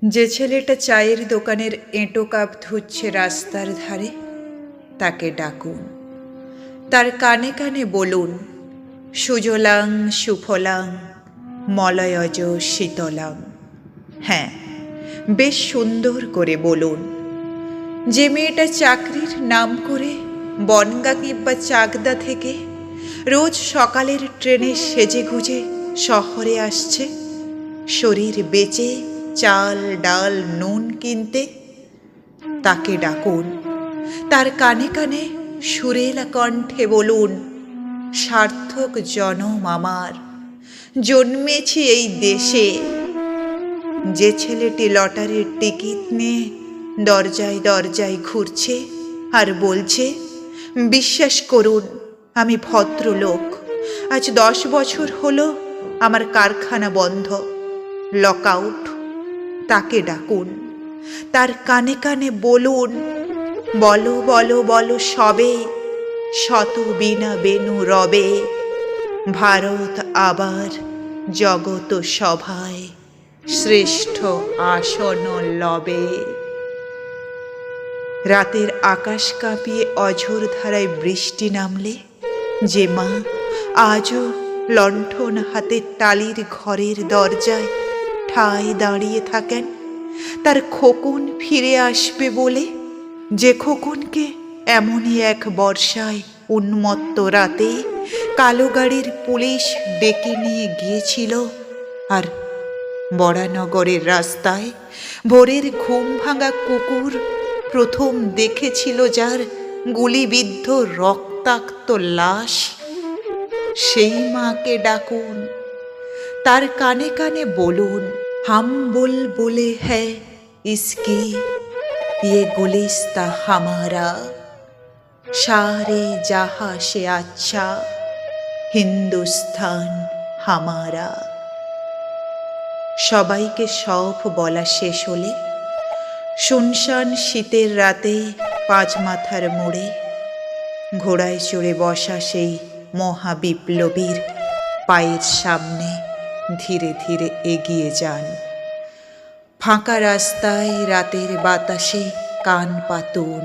যে ছেলেটা চায়ের দোকানের এঁটো কাপ ধুচ্ছে রাস্তার ধারে, তাকে ডাকুন। তার কানে কানে বলুন, সুজলাং সুফলাং মলয়জ শীতলাং। হ্যাঁ, বেশ সুন্দর করে বলুন। যে মেয়েটা চাকরির নাম করে বনগাঁ কিংবা চাকদা থেকে রোজ সকালের ট্রেনে সেজে গুজে শহরে আসছে, শরীর বেচে চাল ডাল নুন কিনতে, তাকে ডাকুন। তার কানে কানে সুরেলা কণ্ঠে বলুন, সার্থক জনম আমার, জন্মেছি এই দেশে। যে ছেলেটি লটারির টিকিট নিয়ে দরজায় দরজায় ঘুরছে আর বলছে, বিশ্বাস করুন আমি ভদ্রলোক, আজ 10 বছর হলো আমার কারখানা বন্ধ, লকআউট, তাকে ডাকুন। তার কানে কানে বলুন, বলো বলো বলো সবে, শত বীণা বেণু রবে, ভারত আবার জগত সভায় শ্রেষ্ঠ আসন লবে। রাতের আকাশ কাঁপিয়ে অঝোর ধারায় বৃষ্টি নামলে যে মা আজও লণ্ঠন হাতে টালির ঘরের দরজায় ঠায় দাঁড়িয়ে থাকেন তার খোকন ফিরে আসবে বলে, যে খোকনকে এমনই এক বর্ষায় উন্মত্ত রাতে কালো গাড়ির পুলিশ ডেকে নিয়ে গিয়েছিল, আর বরানগরের রাস্তায় ভোরের ঘুম ভাঙা কুকুর প্রথম দেখেছিল যার গুলিবিদ্ধ রক্তাক্ত লাশ, সেই মাকে ডাকুন। তার কানে কানে বলুন, হাম বুলবুলে হ্যায় ইসকি ये गुलिस्ता हमारा, सारे जहां से अच्छा হিন্দুস্থান হামারা। সবাইকে সব বলা শেষ হলে শুনশান শীতের রাতে পাঁচমাথার মোড়ে ঘোড়ায় চড়ে বসা সেই মহাবিপ্লবীর পায়ের সামনে ধীরে ধীরে এগিয়ে যান। ফাঁকা রাস্তায় রাতের বাতাসে কান পাতুন,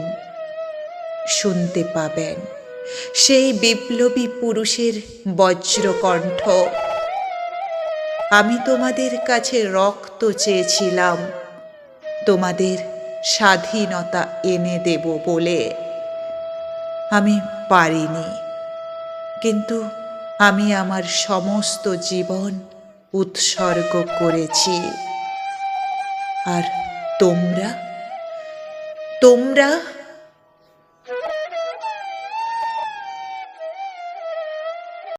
শুনতে পাবেন সেই বিপ্লবী পুরুষের বজ্রকণ্ঠ, আমি তোমাদের কাছে রক্ত চেয়েছিলাম তোমাদের স্বাধীনতা এনে দেব বলে, আমি পারিনি, কিন্তু আমি আমার সমস্ত জীবন উৎসর্গ করেছি। আর তোমরা